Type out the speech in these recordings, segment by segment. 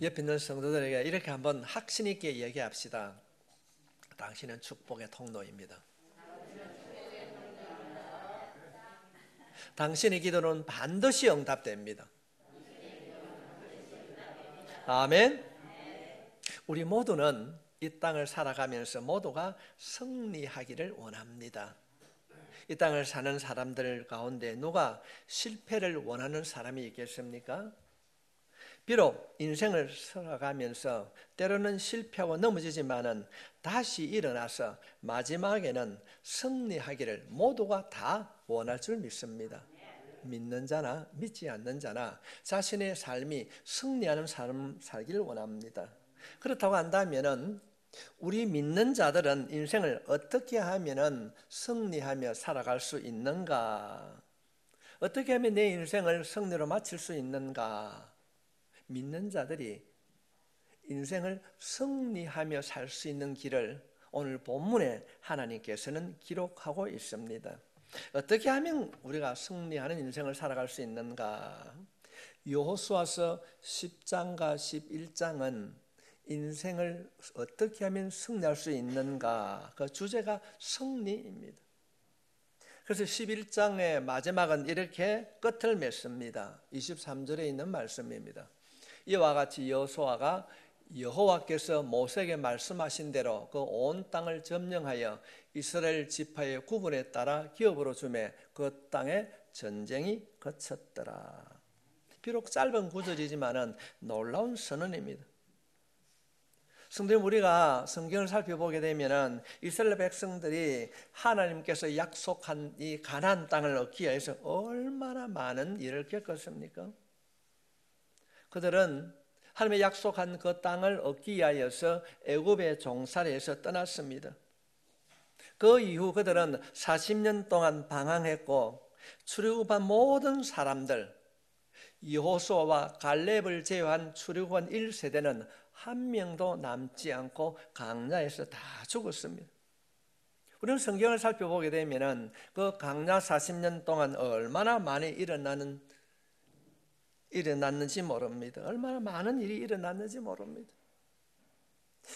옆에 있는 성도들에게 이렇게 한번 확신 있게 얘기합시다. 당신은 축복의 통로입니다. 당신의 기도는 반드시 응답됩니다. 아멘. 우리 모두는 이 땅을 살아가면서 모두가 승리하기를 원합니다. 이 땅을 사는 사람들 가운데 누가 실패를 원하는 사람이 있겠습니까? 비록 인생을 살아가면서 때로는 실패하고 넘어지지만은 다시 일어나서 마지막에는 승리하기를 모두가 다 원할 줄 믿습니다. 믿는 자나 믿지 않는 자나 자신의 삶이 승리하는 삶 살기를 원합니다. 그렇다고 한다면은 우리 믿는 자들은 인생을 어떻게 하면은 승리하며 살아갈 수 있는가? 어떻게 하면 내 인생을 승리로 마칠 수 있는가? 믿는 자들이 인생을 승리하며 살 수 있는 길을 오늘 본문에 하나님께서는 기록하고 있습니다. 어떻게 하면 우리가 승리하는 인생을 살아갈 수 있는가? 여호수아서 10장과 11장은 인생을 어떻게 하면 승리할 수 있는가? 그 주제가 승리입니다. 그래서 11장의 마지막은 이렇게 끝을 맺습니다. 23절에 있는 말씀입니다. 이와 같이 여호수아가 여호와께서 모세에게 말씀하신 대로 그 온 땅을 점령하여 이스라엘 지파의 구분에 따라 기업으로 주매 그 땅에 전쟁이 그쳤더라. 비록 짧은 구절이지만은 놀라운 선언입니다. 성도님, 우리가 성경을 살펴보게 되면은 이스라엘 백성들이 하나님께서 약속한 이 가나안 땅을 얻기 위해서 얼마나 많은 일을 겪었습니까? 그들은 하나님의 약속한 그 땅을 얻기 위하여서 애굽의 종살이에서 떠났습니다. 그 이후 그들은 40년 동안 방황했고 출애굽한 모든 사람들, 여호수아와 갈렙을 제외한 출애굽한 1세대는 한 명도 남지 않고 광야에서 다 죽었습니다. 우리는 성경을 살펴보게 되면 그 광야 40년 동안 얼마나 많이 일어났는지 모릅니다. 얼마나 많은 일이 일어났는지 모릅니다.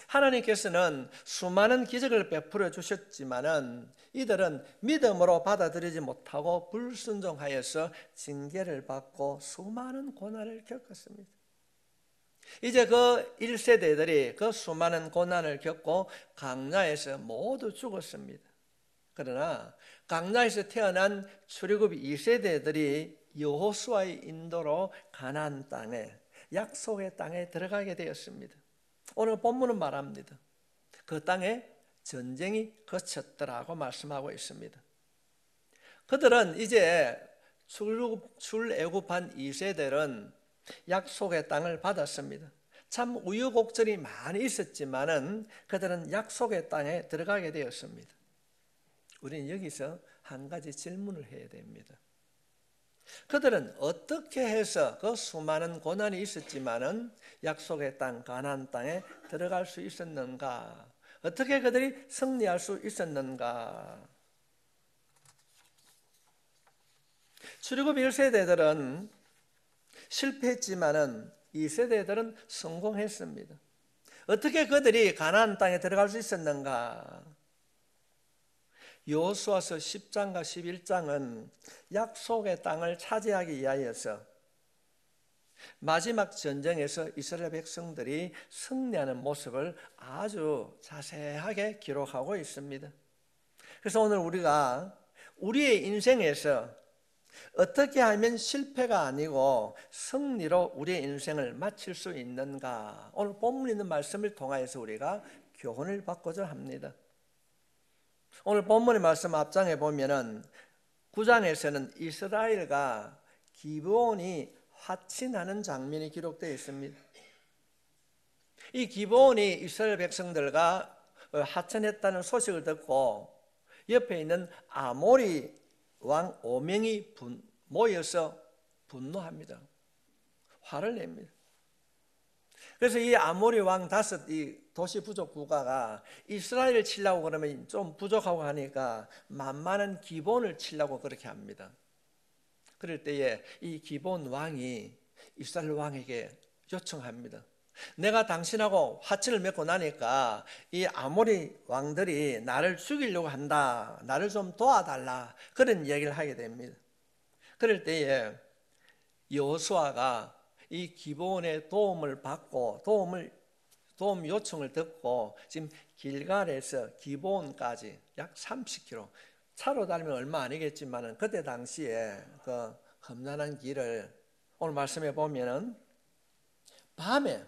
하나님께서는 수많은 기적을 베풀어 주셨지만은 이들은 믿음으로 받아들이지 못하고 불순종하여서 징계를 받고 수많은 고난을 겪었습니다. 이제 그 1세대들이 그 수많은 고난을 겪고 광야에서 모두 죽었습니다. 그러나 광야에서 태어난 출애굽 2세대들이 여호수아의 인도로 가나안 땅에, 약속의 땅에 들어가게 되었습니다. 오늘 본문은 말합니다. 그 땅에 전쟁이 그쳤더라고 말씀하고 있습니다. 그들은 이제 출애굽한 2세들은 약속의 땅을 받았습니다. 참 우여곡절이 많이 있었지만은 그들은 약속의 땅에 들어가게 되었습니다. 우리는 여기서 한 가지 질문을 해야 됩니다. 그들은 어떻게 해서 그 수많은 고난이 있었지만은 약속의 땅 가나안 땅에 들어갈 수 있었는가? 어떻게 그들이 승리할 수 있었는가? 출애굽 1세대들은 실패했지만은 2세대들은 성공했습니다. 어떻게 그들이 가나안 땅에 들어갈 수 있었는가? 여호수아서 10장과 11장은 약속의 땅을 차지하기 위하여서 마지막 전쟁에서 이스라엘 백성들이 승리하는 모습을 아주 자세하게 기록하고 있습니다. 그래서 오늘 우리가 우리의 인생에서 어떻게 하면 실패가 아니고 승리로 우리의 인생을 마칠 수 있는가? 오늘 본문에 있는 말씀을 통하여서 우리가 교훈을 받고자 합니다. 오늘 본문의 말씀 앞장에 보면은 9장에서는 이스라엘과 기브온이 화친하는 장면이 기록되어 있습니다. 이 기브온이 이스라엘 백성들과 화친했다는 소식을 듣고 옆에 있는 아모리 왕 5명이 모여서 분노합니다. 화를 냅니다. 그래서 이 아모리 왕 5이 도시 부족 국가가 이스라엘을 치려고 그러면 좀 부족하고 하니까 만만한 기본을 치려고 그렇게 합니다. 그럴 때에 이 기본 왕이 이스라엘 왕에게 요청합니다. 내가 당신하고 화친을 맺고 나니까 이 아모리 왕들이 나를 죽이려고 한다. 나를 좀 도와달라. 그런 얘기를 하게 됩니다. 그럴 때에 여호수아가 이 기브온의 도움을 받고 도움 요청을 듣고 지금 길갈에서 기브온까지 약 30km 차로 달리면 얼마 아니겠지만 그때 당시에 그 험난한 길을 오늘 말씀해 보면은 밤에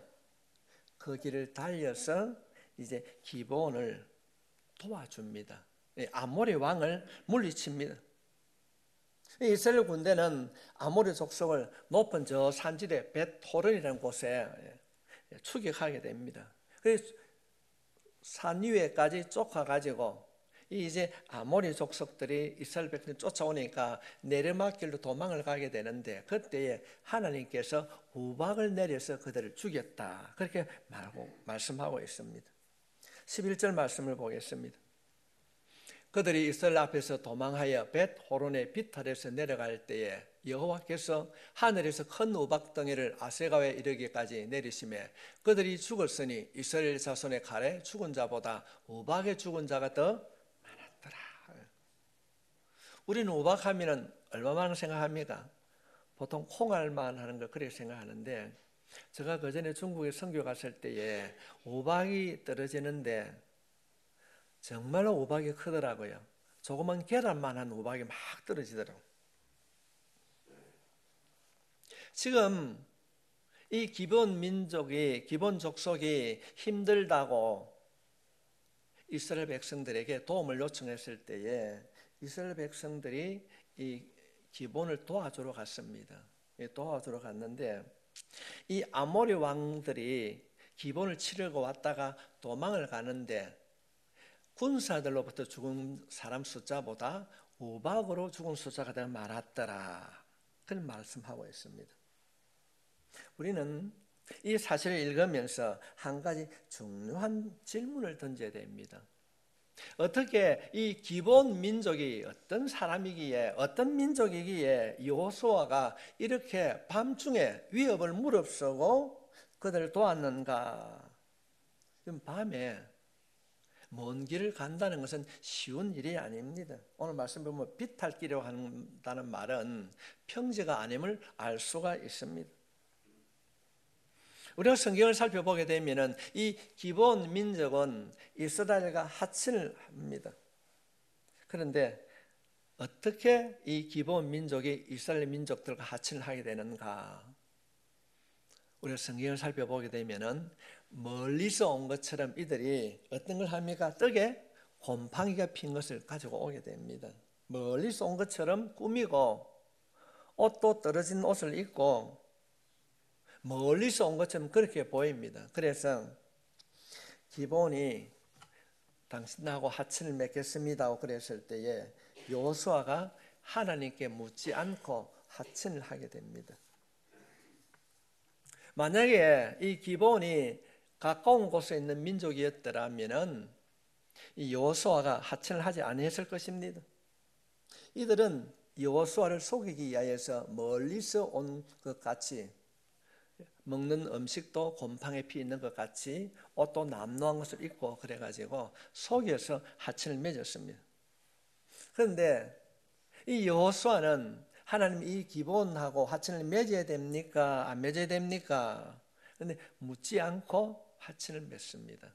그 길을 달려서 이제 기브온을 도와줍니다. 아모리 왕을 물리칩니다. 이스라엘 군대는 아모리 족속을 높은 저 산지대 벳호른이라는 곳에 추격하게 됩니다. 그래서 산 위에까지 쫓아가지고 이제 아모리 족속들이 이스라엘 백성을 쫓아오니까 내리막길로 도망을 가게 되는데 그때에 하나님께서 우박을 내려서 그들을 죽였다. 그렇게 말씀하고 있습니다. 11절 말씀을 보겠습니다. 그들이 이스라엘 앞에서 도망하여 벳호론의 비탈에서 내려갈 때에 여호와께서 하늘에서 큰 우박덩이를 아세가에 이르기까지 내리시매 그들이 죽었으니 이스라엘 자손의 칼에 죽은 자보다 우박에 죽은 자가 더 많았더라. 우리는 우박하면 얼마만큼 생각합니까? 보통 콩알만 하는 걸 그렇게 생각하는데 제가 그전에 중국에 선교 갔을 때에 우박이 떨어지는데 정말로 우박이 크더라고요. 조그만 계란만한 우박이 막 떨어지더라고요. 지금 이 기본 민족이, 기본 족속이 힘들다고 이스라엘 백성들에게 도움을 요청했을 때에 이스라엘 백성들이 이 기본을 도와주러 갔습니다. 도와주러 갔는데 이 아모리 왕들이 기본을 치려고 왔다가 도망을 가는데 군사들로부터 죽은 사람 숫자보다 우박으로 죽은 숫자가 더 많았더라. 그런 말씀하고 있습니다. 우리는 이 사실을 읽으면서 한 가지 중요한 질문을 던져야 됩니다. 어떻게 이 기본 민족이 어떤 사람이기에 어떤 민족이기에 여호수아가 이렇게 밤중에 위협을 무릅쓰고 그들을 도왔는가? 밤에 먼 길을 간다는 것은 쉬운 일이 아닙니다. 오늘 말씀 보면 비탈길이라고 한다는 말은 평지가 아님을 알 수가 있습니다. 우리가 성경을 살펴보게 되면 이 기본 민족은 이스라엘과 하친을 합니다. 그런데 어떻게 이 기본 민족이 이스라엘 민족들과 하친을 하게 되는가? 우리가 성경을 살펴보게 되면 멀리서 온 것처럼 이들이 어떤 걸 합니까? 떡에 곰팡이가 핀 것을 가지고 오게 됩니다. 멀리서 온 것처럼 꾸미고 옷도 떨어진 옷을 입고 멀리서 온 것처럼 그렇게 보입니다. 그래서 기본이 당신하고 하친을 맺겠습니다 하고 그랬을 때에 여호수아가 하나님께 묻지 않고 하친을 하게 됩니다. 만약에 이 기본이 가까운 곳에 있는 민족이었더라면 이 여호수아가 하친을 하지 아니했을 것입니다. 이들은 여호수아를 속이기 위하여서 멀리서 온 것 같이 먹는 음식도 곰팡이 피 있는 것 같이 옷도 남루한 것을 입고 그래가지고 속여서 하친을 맺었습니다. 그런데 이 여호수아는 하나님 이 기본하고 하친을 맺어야 됩니까? 안 맺어야 됩니까? 그런데 묻지 않고 하친을 맺습니다.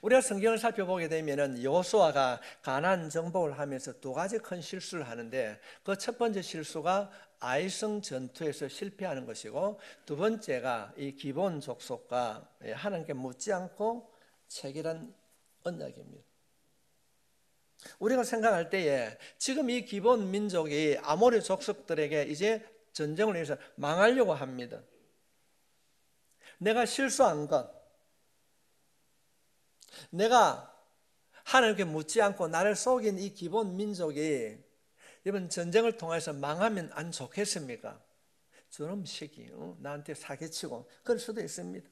우리가 성경을 살펴보게 되면 여호수아가 가나안 정복을 하면서 두 가지 큰 실수를 하는데 그 첫 번째 실수가 아이성 전투에서 실패하는 것이고 두 번째가 이 기본 족속과 하나님께 묻지 않고 체결한 언약입니다. 우리가 생각할 때에 지금 이 기본 민족이 아모리 족속들에게 이제 전쟁을 해서 망하려고 합니다. 내가 실수한 것, 내가 하나님께 묻지 않고 나를 속인 이 기본 민족이 이번 전쟁을 통해서 망하면 안 좋겠습니까? 저놈 새끼 나한테 사기치고 그럴 수도 있습니다.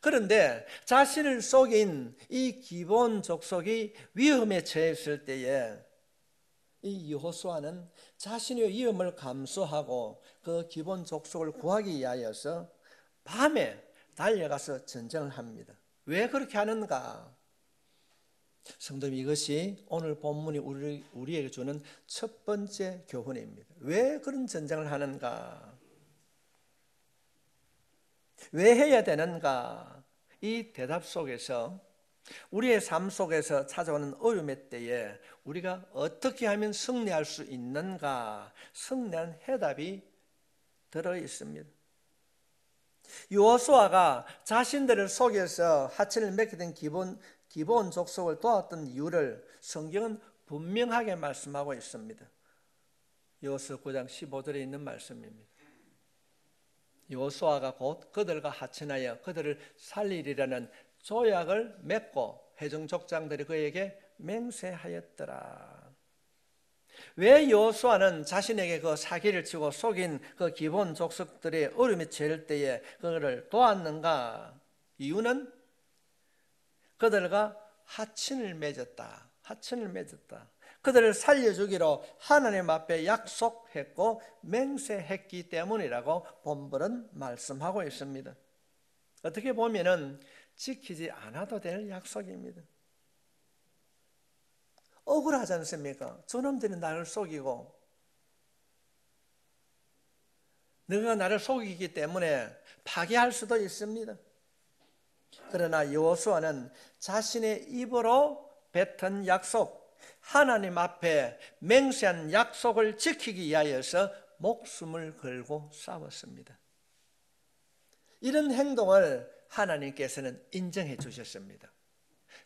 그런데 자신을 속인 이 기본 족속이 위험에 처했을 때에 이 여호수아는 자신의 위험을 감수하고 그 기본 족속을 구하기 위하여서 밤에 달려가서 전쟁을 합니다. 왜 그렇게 하는가? 성도님, 이것이 오늘 본문이 우리에게 주는 첫 번째 교훈입니다. 왜 그런 전쟁을 하는가? 왜 해야 되는가? 이 대답 속에서 우리의 삶 속에서 찾아오는 어려움의 때에 우리가 어떻게 하면 승리할 수 있는가? 승리한 해답이 들어 있습니다. 여호수아가 자신들을 속여서 하천을 맺게 된 기브온 족속을 도왔던 이유를 성경은 분명하게 말씀하고 있습니다. 여호수아 9장 15절에 있는 말씀입니다. 여호수아가 곧 그들과 하천하여 그들을 살리리라는 조약을 맺고 회중 족장들이 그에게 맹세하였더라. 왜 여호수아는 자신에게 그 사기를 치고 속인 그 기본 족속들의 어려움이 처할 때에 그들을 도왔는가? 이유는 그들과 하친을 맺었다. 그들을 살려주기로 하나님 앞에 약속했고 맹세했기 때문이라고 본문은 말씀하고 있습니다. 어떻게 보면은 지키지 않아도 될 약속입니다. 억울하지 않습니까? 저놈들이 나를 속이고 너가 나를 속이기 때문에 파괴할 수도 있습니다. 그러나 여호수아는 자신의 입으로 뱉은 약속, 하나님 앞에 맹세한 약속을 지키기 위하여서 목숨을 걸고 싸웠습니다. 이런 행동을 하나님께서는 인정해 주셨습니다.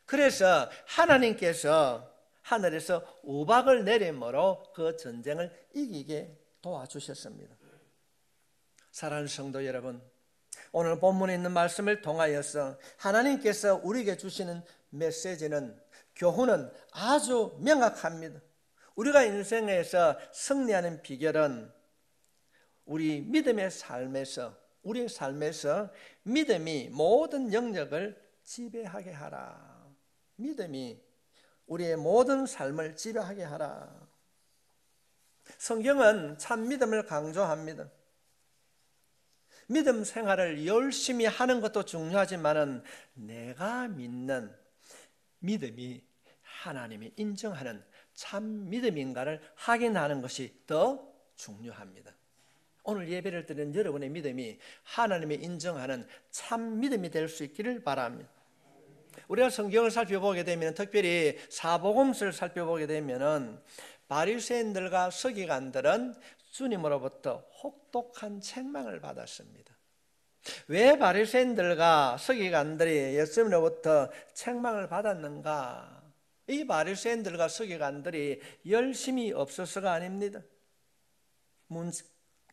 그래서 하나님께서 하늘에서 우박을 내림으로 그 전쟁을 이기게 도와주셨습니다. 사랑하는 성도 여러분, 오늘 본문에 있는 말씀을 통하여서 하나님께서 우리에게 주시는 메시지는, 교훈은 아주 명확합니다. 우리가 인생에서 승리하는 비결은 우리 믿음의 삶에서, 우리의 삶에서 믿음이 모든 영역을 지배하게 하라. 믿음이 우리의 모든 삶을 지배하게 하라. 성경은 참 믿음을 강조합니다. 믿음 생활을 열심히 하는 것도 중요하지만 내가 믿는 믿음이 하나님이 인정하는 참 믿음인가를 확인하는 것이 더 중요합니다. 오늘 예배를 드리는 여러분의 믿음이 하나님이 인정하는 참 믿음이 될 수 있기를 바랍니다. 우리가 성경을 살펴보게 되면, 특별히 사복음서를 살펴보게 되면 바리새인들과 서기관들은 주님으로부터 혹독한 책망을 받았습니다. 왜 바리새인들과 서기관들이 예수님으로부터 책망을 받았는가? 이 바리새인들과 서기관들이 열심이 없어서가 아닙니다.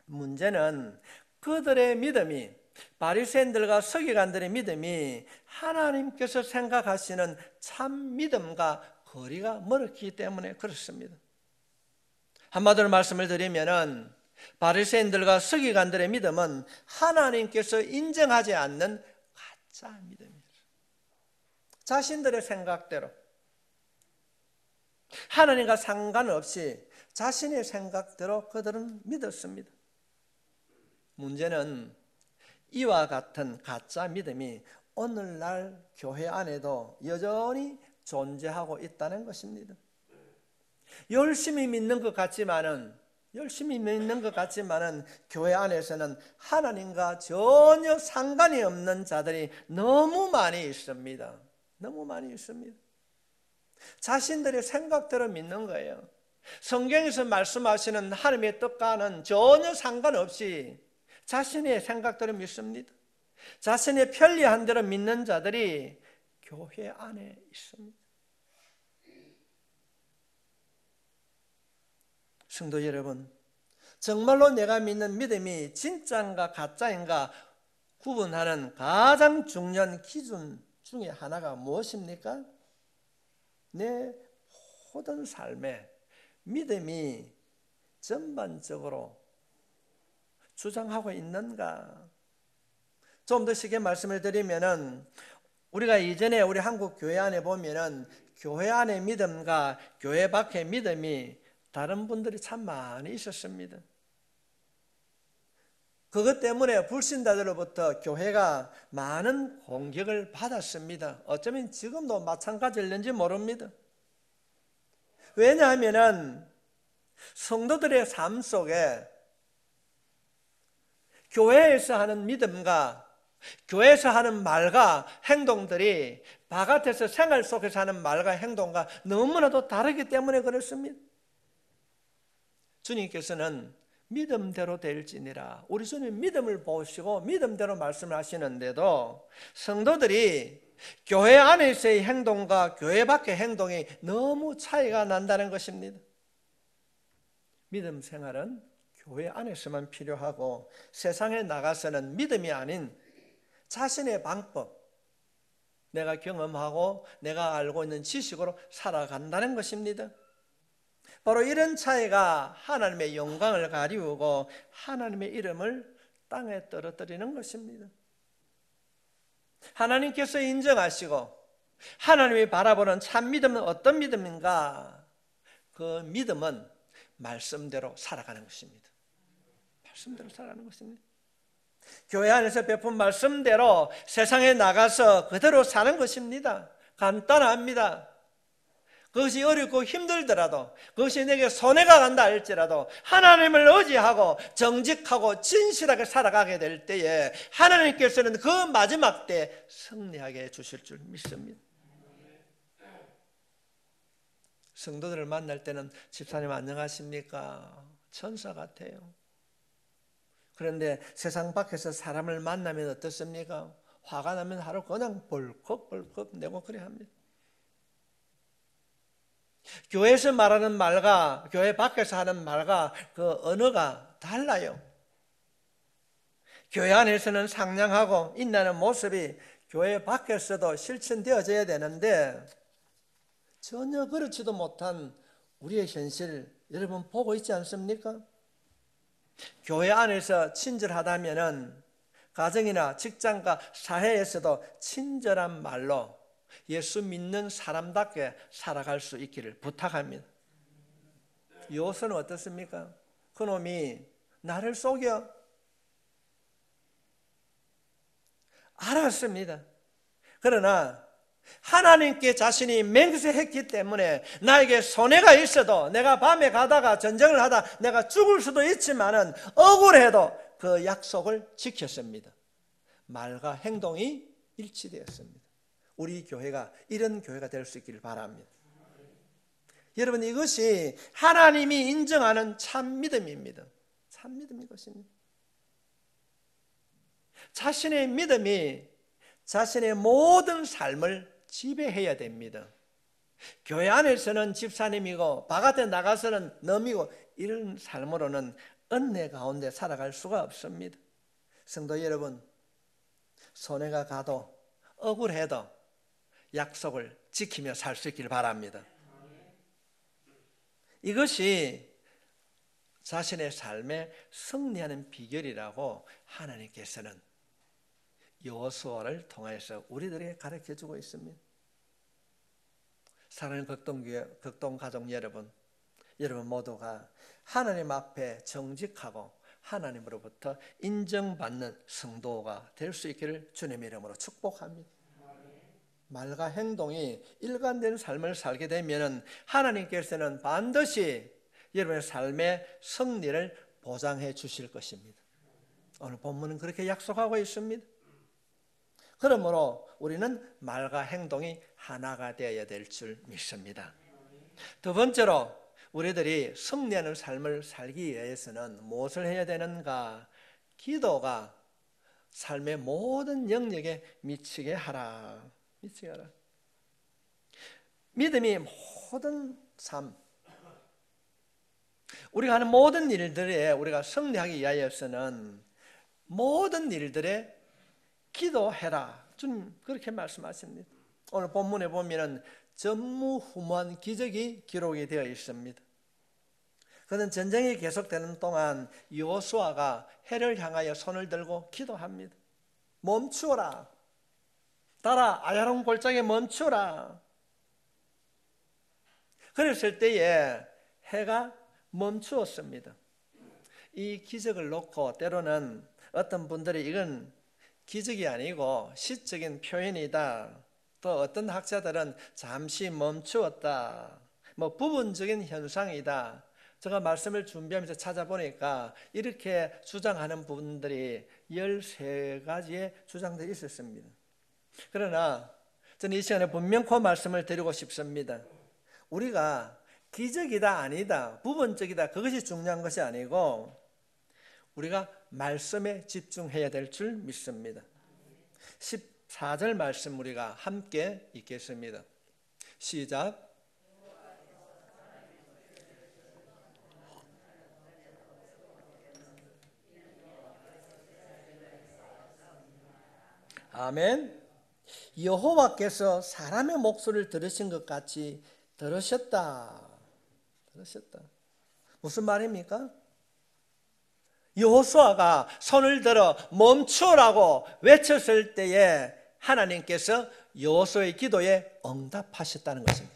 문제는 그들의 믿음이, 바리새인들과 서기관들의 믿음이 하나님께서 생각하시는 참 믿음과 거리가 멀었기 때문에 그렇습니다. 한마디로 말씀을 드리면은 바리새인들과 서기관들의 믿음은 하나님께서 인정하지 않는 가짜 믿음이었어요. 자신들의 생각대로, 하나님과 상관없이 자신의 생각대로 그들은 믿었습니다. 문제는 이와 같은 가짜 믿음이 오늘날 교회 안에도 여전히 존재하고 있다는 것입니다. 열심히 믿는 것 같지만은 교회 안에서는 하나님과 전혀 상관이 없는 자들이 너무 많이 있습니다. 자신들의 생각대로 믿는 거예요. 성경에서 말씀하시는 하나님의 뜻과는 전혀 상관없이 자신의 생각대로 믿습니다. 자신의 편리한 대로 믿는 자들이 교회 안에 있습니다. 성도 여러분, 정말로 내가 믿는 믿음이 진짜인가 가짜인가 구분하는 가장 중요한 기준 중에 하나가 무엇입니까? 내 모든 삶에 믿음이 전반적으로 주장하고 있는가? 좀 더 쉽게 말씀을 드리면은, 우리가 이전에 우리 한국 교회 안에 보면은 교회 안의 믿음과 교회 밖의 믿음이 다른 분들이 참 많이 있었습니다. 그것 때문에 불신자들로부터 교회가 많은 공격을 받았습니다. 어쩌면 지금도 마찬가지일는지 모릅니다. 왜냐하면 성도들의 삶 속에 교회에서 하는 믿음과 교회에서 하는 말과 행동들이 바깥에서 생활 속에서 하는 말과 행동과 너무나도 다르기 때문에 그렇습니다. 주님께서는 믿음대로 될지니라. 우리 주님 믿음을 보시고 믿음대로 말씀을 하시는데도 성도들이 교회 안에서의 행동과 교회 밖의 행동이 너무 차이가 난다는 것입니다. 믿음 생활은 교회 안에서만 필요하고 세상에 나가서는 믿음이 아닌 자신의 방법, 내가 경험하고 내가 알고 있는 지식으로 살아간다는 것입니다. 바로 이런 차이가 하나님의 영광을 가리우고 하나님의 이름을 땅에 떨어뜨리는 것입니다. 하나님께서 인정하시고 하나님이 바라보는 참 믿음은 어떤 믿음인가? 그 믿음은 말씀대로 살아가는 것입니다. 말씀대로 살아가는 것입니다. 교회 안에서 베푼 말씀대로 세상에 나가서 그대로 사는 것입니다. 간단합니다. 그것이 어렵고 힘들더라도, 그것이 내게 손해가 간다 할지라도 하나님을 의지하고 정직하고 진실하게 살아가게 될 때에 하나님께서는 그 마지막 때 승리하게 해주실 줄 믿습니다. 성도들을 만날 때는 집사님 안녕하십니까? 천사 같아요. 그런데 세상 밖에서 사람을 만나면 어떻습니까? 화가 나면 하루 그냥 벌컥벌컥 내고 그래 합니다. 교회에서 말하는 말과 교회 밖에서 하는 말과 그 언어가 달라요. 교회 안에서는 상냥하고 인내하는 모습이 교회 밖에서도 실천되어져야 되는데 전혀 그렇지도 못한 우리의 현실 여러분 보고 있지 않습니까? 교회 안에서 친절하다면은 가정이나 직장과 사회에서도 친절한 말로 예수 믿는 사람답게 살아갈 수 있기를 부탁합니다. 요소는 어떻습니까? 그놈이 나를 속여 알았습니다. 그러나 하나님께 자신이 맹세했기 때문에 나에게 손해가 있어도 내가 밤에 가다가 전쟁을 하다 내가 죽을 수도 있지만은 억울해도 그 약속을 지켰습니다. 말과 행동이 일치되었습니다. 우리 교회가 이런 교회가 될 수 있기를 바랍니다. 여러분 이것이 하나님이 인정하는 참 믿음입니다. 참 믿음인 것입니다. 자신의 믿음이 자신의 모든 삶을 지배해야 됩니다. 교회 안에서는 집사님이고 바깥에 나가서는 넘이고 이런 삶으로는 은혜 가운데 살아갈 수가 없습니다. 성도 여러분, 손해가 가도 억울해도 약속을 지키며 살 수 있기를 바랍니다. 이것이 자신의 삶에 승리하는 비결이라고 하나님께서는 여호수아를 통해서 우리들에게 가르쳐주고 있습니다. 사랑하는 극동 가족 여러분 모두가 하나님 앞에 정직하고 하나님으로부터 인정받는 성도가 될 수 있기를 주님의 이름으로 축복합니다. 말과 행동이 일관된 삶을 살게 되면 하나님께서는 반드시 여러분의 삶의 승리를 보장해 주실 것입니다. 오늘 본문은 그렇게 약속하고 있습니다. 그러므로 우리는 말과 행동이 하나가 되어야 될 줄 믿습니다. 두 번째로 우리들이 승리하는 삶을 살기 위해서는 무엇을 해야 되는가? 기도가 삶의 모든 영역에 미치게 하라. 믿음이 모든 삶, 우리가 하는 모든 일들에 우리가 승리하기 위하여서는 모든 일들에 기도해라. 주님 그렇게 말씀하십니다. 오늘 본문에 보면은 전무후무한 기적이 기록이 되어 있습니다. 그는 전쟁이 계속되는 동안 여호수아가 해를 향하여 손을 들고 기도합니다. 멈추어라. 따라 아야론 골짜기에 멈추어라. 그랬을 때에 해가 멈추었습니다. 이 기적을 놓고 때로는 어떤 분들이 이건 기적이 아니고 시적인 표현이다. 또 어떤 학자들은 잠시 멈추었다. 뭐 부분적인 현상이다. 제가 말씀을 준비하면서 찾아보니까 이렇게 주장하는 분들이 13가지의 주장들이 있었습니다. 그러나 저는 이 시간에 분명코 말씀을 드리고 싶습니다. 우리가 기적이다 아니다 부분적이다 그것이 중요한 것이 아니고 우리가 말씀에 집중해야 될 줄 믿습니다. 14절 말씀 우리가 함께 읽겠습니다. 시작. 아멘. 여호와께서 사람의 목소리를 들으신 것 같이 들으셨다. 무슨 말입니까? 여호수아가 손을 들어 멈추라고 외쳤을 때에 하나님께서 여호수아의 기도에 응답하셨다는 것입니다.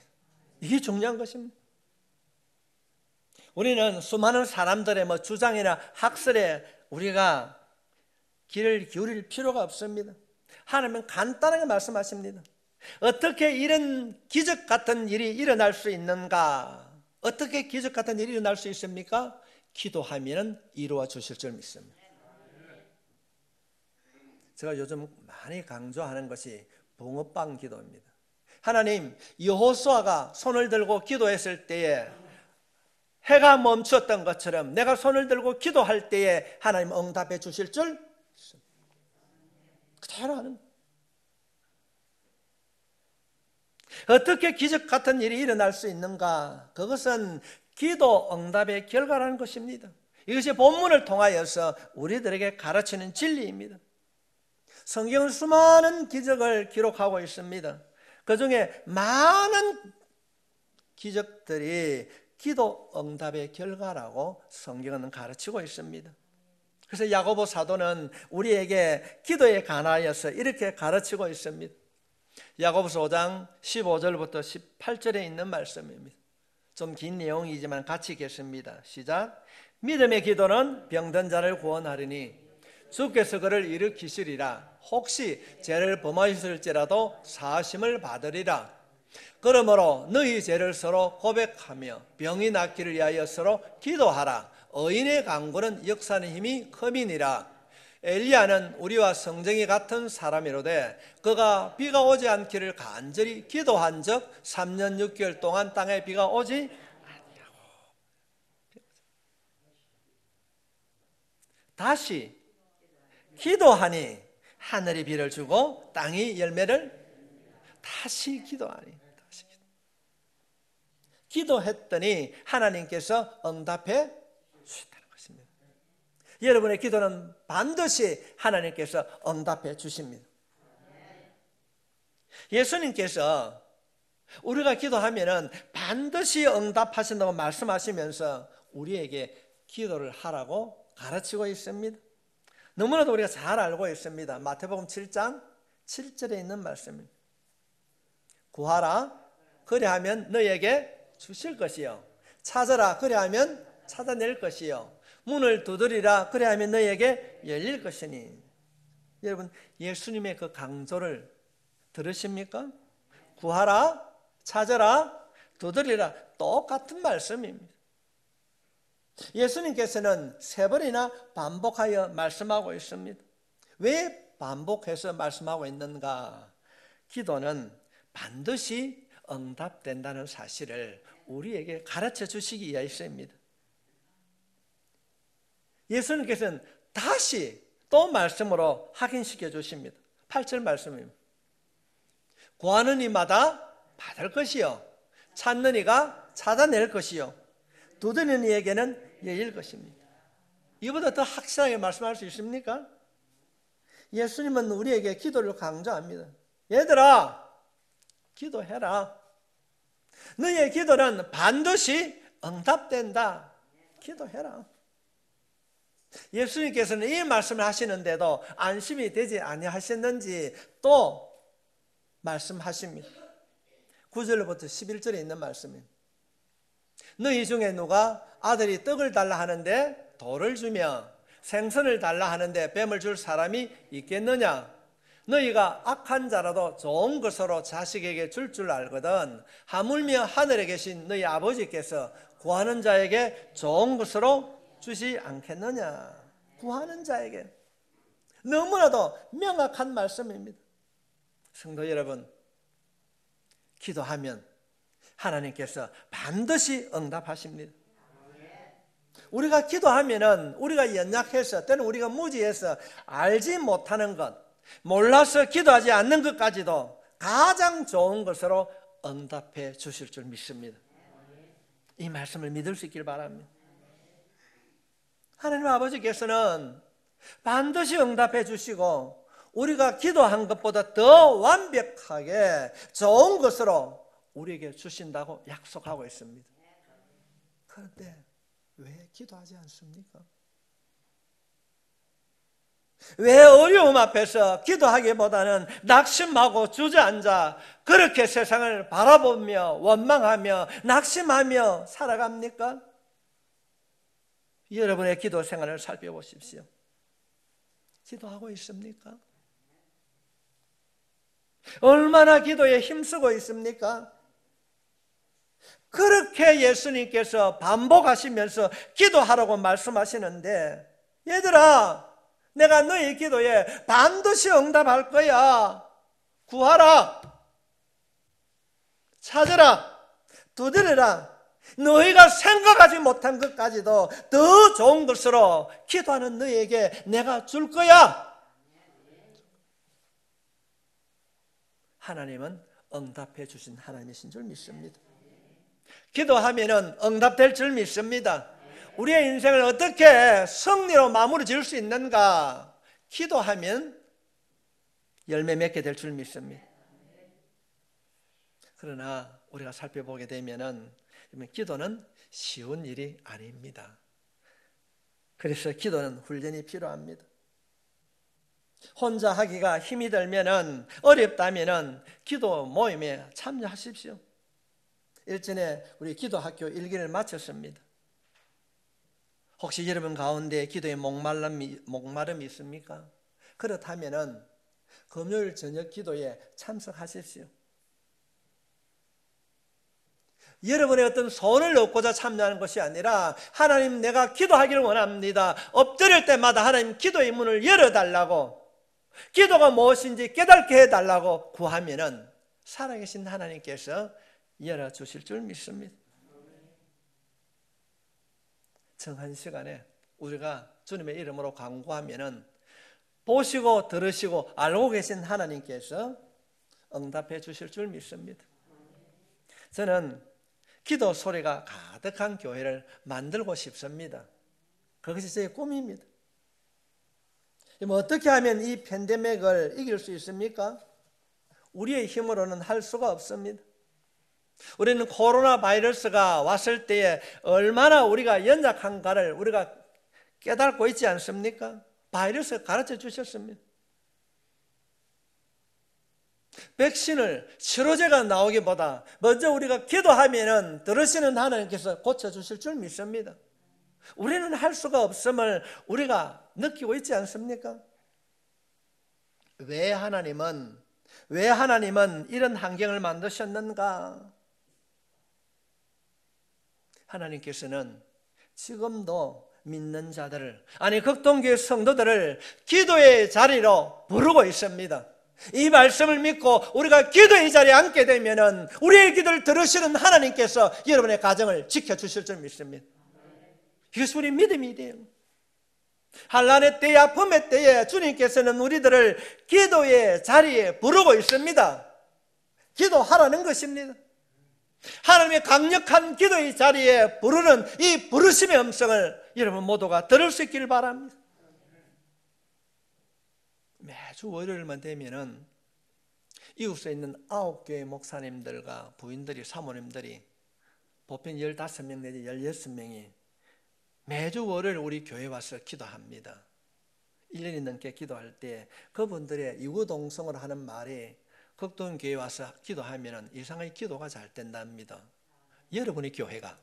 이게 중요한 것입니다. 우리는 수많은 사람들의 주장이나 학설에 우리가 귀를 기울일 필요가 없습니다. 하나님은 간단하게 말씀하십니다. 어떻게 이런 기적 같은 일이 일어날 수 있는가? 어떻게 기적 같은 일이 일어날 수 있습니까? 기도하면 이루어 주실 줄 믿습니다. 제가 요즘 많이 강조하는 것이 붕어빵 기도입니다. 하나님, 여호수아가 손을 들고 기도했을 때에 해가 멈췄던 것처럼 내가 손을 들고 기도할 때에 하나님 응답해 주실 줄 믿습니다. 그대로 하는 거예요. 어떻게 기적 같은 일이 일어날 수 있는가? 그것은 기도 응답의 결과라는 것입니다. 이것이 본문을 통하여서 우리들에게 가르치는 진리입니다. 성경은 수많은 기적을 기록하고 있습니다. 그 중에 많은 기적들이 기도 응답의 결과라고 성경은 가르치고 있습니다. 그래서 야고보 사도는 우리에게 기도에 관하여서 이렇게 가르치고 있습니다. 야고보서 5장 15절부터 18절에 있는 말씀입니다. 좀 긴 내용이지만 같이 읽겠습니다. 시작. 믿음의 기도는 병든 자를 구원하리니 주께서 그를 일으키시리라. 혹시 죄를 범하였을지라도 사하심을 받으리라. 그러므로 너희 죄를 서로 고백하며 병이 낫기를 위하여 서로 기도하라. 의인의 간구는 역사하는 힘이 큼이니라. 엘리야는 우리와 성정이 같은 사람이로되 그가 비가 오지 않기를 간절히 기도한 적 3년 6개월 동안 땅에 비가 오지 아니하고 다시 기도하니 하늘이 비를 주고 땅이 열매를 다시 기도하니 기도했더니 하나님께서 응답해 주셨다는 것입니다. 여러분의 기도는 반드시 하나님께서 응답해 주십니다. 예수님께서 우리가 기도하면 반드시 응답하신다고 말씀하시면서 우리에게 기도를 하라고 가르치고 있습니다. 너무나도 우리가 잘 알고 있습니다. 마태복음 7장 7절에 있는 말씀입니다. 구하라 그리하면 너희에게 주실 것이요 찾아라 그리하면 찾아낼 것이요 문을 두드리라 그리하면 너희에게 열릴 것이니. 여러분 예수님의 그 강조를 들으십니까? 구하라 찾아라 두드리라 똑같은 말씀입니다. 예수님께서는 3번이나 반복하여 말씀하고 있습니다. 왜 반복해서 말씀하고 있는가? 기도는 반드시 응답된다는 사실을 우리에게 가르쳐 주시기 위해서입니다. 예수님께서는 다시 또 말씀으로 확인시켜 주십니다. 8절 말씀입니다. 구하는 이마다 받을 것이요 찾는 이가 찾아낼 것이요 두드리는 이에게는 열릴 것입니다. 이보다 더 확실하게 말씀할 수 있습니까? 예수님은 우리에게 기도를 강조합니다. 얘들아 기도해라. 너의 기도는 반드시 응답된다. 기도해라. 예수님께서는 이 말씀을 하시는데도 안심이 되지 아니하셨는지 또 말씀하십니다. 9절부터 11절에 있는 말씀입니다. 너희 중에 누가 아들이 떡을 달라 하는데 돌을 주며 생선을 달라 하는데 뱀을 줄 사람이 있겠느냐? 너희가 악한 자라도 좋은 것으로 자식에게 줄 알거든 하물며 하늘에 계신 너희 아버지께서 구하는 자에게 좋은 것으로 주시 않겠느냐? 구하는 자에게. 너무나도 명확한 말씀입니다. 성도 여러분, 기도하면 하나님께서 반드시 응답하십니다. 우리가 기도하면은 우리가 연약해서 또는 우리가 무지해서 알지 못하는 것, 몰라서 기도하지 않는 것까지도 가장 좋은 것으로 응답해 주실 줄 믿습니다. 이 말씀을 믿을 수 있길 바랍니다. 하나님 아버지께서는 반드시 응답해 주시고 우리가 기도한 것보다 더 완벽하게 좋은 것으로 우리에게 주신다고 약속하고 있습니다. 그런데 왜 기도하지 않습니까? 왜 어려움 앞에서 기도하기보다는 낙심하고 주저앉아 그렇게 세상을 바라보며 원망하며 낙심하며 살아갑니까? 여러분의 기도 생활을 살펴보십시오. 기도하고 있습니까? 얼마나 기도에 힘쓰고 있습니까? 그렇게 예수님께서 반복하시면서 기도하라고 말씀하시는데, 얘들아, 내가 너희 기도에 반드시 응답할 거야. 구하라, 찾으라, 두드리라. 너희가 생각하지 못한 것까지도 더 좋은 것으로 기도하는 너희에게 내가 줄 거야. 하나님은 응답해 주신 하나님이신 줄 믿습니다. 기도하면은 응답될 줄 믿습니다. 우리의 인생을 어떻게 승리로 마무리 지을 수 있는가? 기도하면 열매 맺게 될 줄 믿습니다. 그러나 우리가 살펴보게 되면은 기도는 쉬운 일이 아닙니다. 그래서 기도는 훈련이 필요합니다. 혼자 하기가 힘이 들면은, 어렵다면은 기도 모임에 참여하십시오. 일전에 우리 기도학교 1기를 마쳤습니다. 혹시 여러분 가운데 기도에 목마름이 있습니까? 그렇다면은 금요일 저녁 기도에 참석하십시오. 여러분의 어떤 손을 얻고자 참여하는 것이 아니라, 하나님, 내가 기도하기를 원합니다. 엎드릴 때마다 하나님 기도의 문을 열어달라고, 기도가 무엇인지 깨닫게 해달라고 구하면은 살아계신 하나님께서 열어주실 줄 믿습니다. 정한 시간에 우리가 주님의 이름으로 간구하면은 보시고 들으시고 알고 계신 하나님께서 응답해 주실 줄 믿습니다. 저는 기도 소리가 가득한 교회를 만들고 싶습니다. 그것이 제 꿈입니다. 어떻게 하면 이 팬데믹을 이길 수 있습니까? 우리의 힘으로는 할 수가 없습니다. 우리는 코로나 바이러스가 왔을 때에 얼마나 우리가 연약한가를 우리가 깨닫고 있지 않습니까? 바이러스가 가르쳐 주셨습니다. 백신을, 치료제가 나오기보다 먼저 우리가 기도하면은 들으시는 하나님께서 고쳐주실 줄 믿습니다. 우리는 할 수가 없음을 우리가 느끼고 있지 않습니까? 왜 하나님은 이런 환경을 만드셨는가? 하나님께서는 지금도 믿는 자들을, 아니 극동교회 성도들을 기도의 자리로 부르고 있습니다. 이 말씀을 믿고 우리가 기도의 자리에 앉게 되면은 우리의 기도를 들으시는 하나님께서 여러분의 가정을 지켜주실 줄 믿습니다. 이것이 우리 믿음이 돼요. 환난의 때에, 아픔의 때에 주님께서는 우리들을 기도의 자리에 부르고 있습니다. 기도하라는 것입니다. 하나님의 강력한 기도의 자리에 부르는 이 부르심의 음성을 여러분 모두가 들을 수 있기를 바랍니다. 매주 월요일만 되면은 이웃에 있는 9교회 목사님들과 부인들이, 사모님들이 보편 15명 내지 16명이 매주 월요일 우리 교회에 와서 기도합니다. 1년이 넘게 기도할 때 그분들의 유구동성으로 하는 말이, 극동교회에 와서 기도하면 이상하게 기도가 잘 된답니다. 여러분의 교회가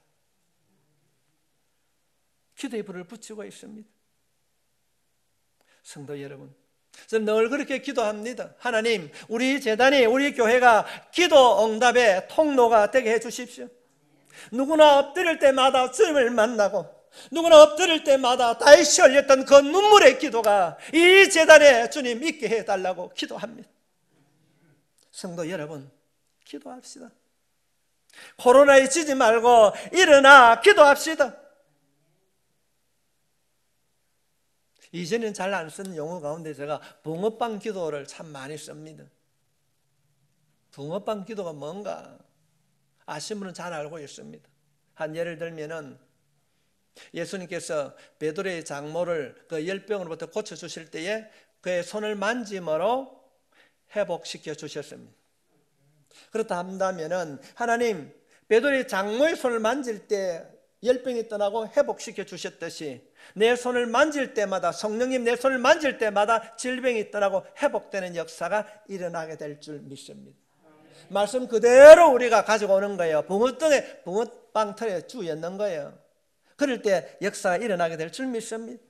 기도의 불을 붙이고 있습니다. 성도 여러분, 저는 늘 그렇게 기도합니다. 하나님, 우리 재단이, 우리 교회가 기도 응답의 통로가 되게 해 주십시오. 누구나 엎드릴 때마다 주님을 만나고, 누구나 엎드릴 때마다 다시 흘렸던 그 눈물의 기도가 이 재단에 주님 있게 해달라고 기도합니다. 성도 여러분, 기도합시다. 코로나에 지지 말고 일어나 기도합시다. 이제는 잘 안 쓰는 용어 가운데 제가 붕어빵 기도를 참 많이 씁니다. 붕어빵 기도가 뭔가 아시는 분은 잘 알고 있습니다. 한 예를 들면은 예수님께서 베드로의 장모를 그 열병으로부터 고쳐주실 때에 그의 손을 만짐으로 회복시켜 주셨습니다. 그렇다 한다면은 하나님, 베드로의 장모의 손을 만질 때 열병이 떠나고 회복시켜 주셨듯이 내 손을 만질 때마다, 성령님 내 손을 만질 때마다 질병이 떠나고 회복되는 역사가 일어나게 될 줄 믿습니다. 말씀 그대로 우리가 가지고 오는 거예요. 붕어빵 틀에 주였는 거예요. 그럴 때 역사가 일어나게 될 줄 믿습니다.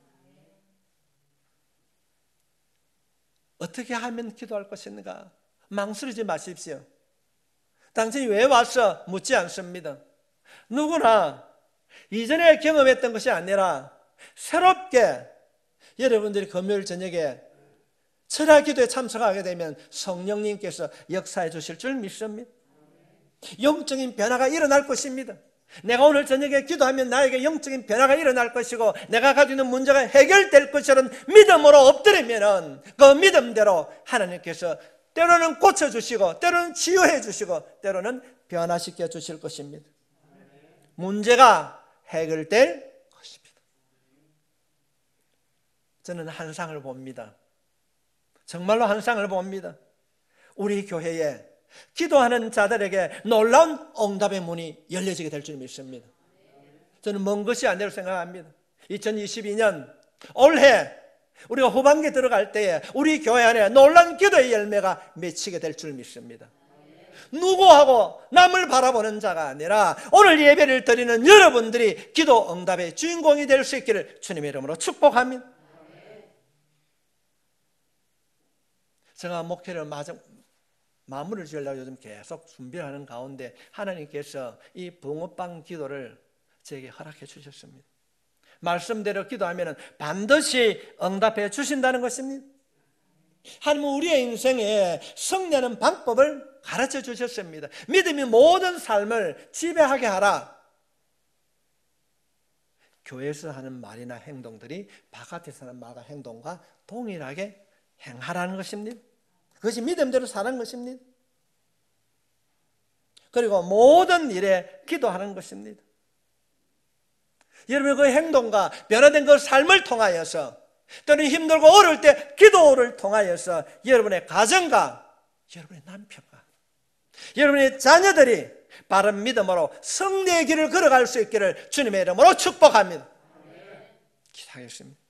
어떻게 하면 기도할 것인가? 망설이지 마십시오. 당신이 왜 왔어? 묻지 않습니다. 누구나 이전에 경험했던 것이 아니라 새롭게 여러분들이 금요일 저녁에 철야 기도에 참석하게 되면 성령님께서 역사해 주실 줄 믿습니다. 영적인 변화가 일어날 것입니다. 내가 오늘 저녁에 기도하면 나에게 영적인 변화가 일어날 것이고 내가 가지고 있는 문제가 해결될 것이라는 믿음으로 엎드리면 그 믿음대로 하나님께서 때로는 고쳐주시고 때로는 치유해 주시고 때로는 변화시켜 주실 것입니다. 문제가 해결될 것입니다. 저는 환상을 봅니다. 정말로 환상을 봅니다. 우리 교회에 기도하는 자들에게 놀라운 응답의 문이 열려지게 될 줄 믿습니다. 저는 먼 것이 아니라고 생각합니다. 2022년 올해 우리가 후반기에 들어갈 때에 우리 교회 안에 놀라운 기도의 열매가 맺히게 될 줄 믿습니다. 누구하고 남을 바라보는 자가 아니라 오늘 예배를 드리는 여러분들이 기도 응답의 주인공이 될 수 있기를 주님의 이름으로 축복합니다. 제가 목회를 마무리를 지으려고 요즘 계속 준비하는 가운데 하나님께서 이 붕어빵 기도를 제게 허락해 주셨습니다. 말씀대로 기도하면 반드시 응답해 주신다는 것입니다. 하나님은 우리의 인생에 승리하는 방법을 가르쳐 주셨습니다. 믿음이 모든 삶을 지배하게 하라. 교회에서 하는 말이나 행동들이 바깥에서 하는 말과 행동과 동일하게 행하라는 것입니다. 그것이 믿음대로 사는 것입니다. 그리고 모든 일에 기도하는 것입니다. 여러분의 그 행동과 변화된 그 삶을 통하여서 또는 힘들고 어려울 때 기도를 통하여서 여러분의 가정과 여러분의 남편과 여러분의 자녀들이 바른 믿음으로 승리의 길을 걸어갈 수 있기를 주님의 이름으로 축복합니다. 기도하겠습니다.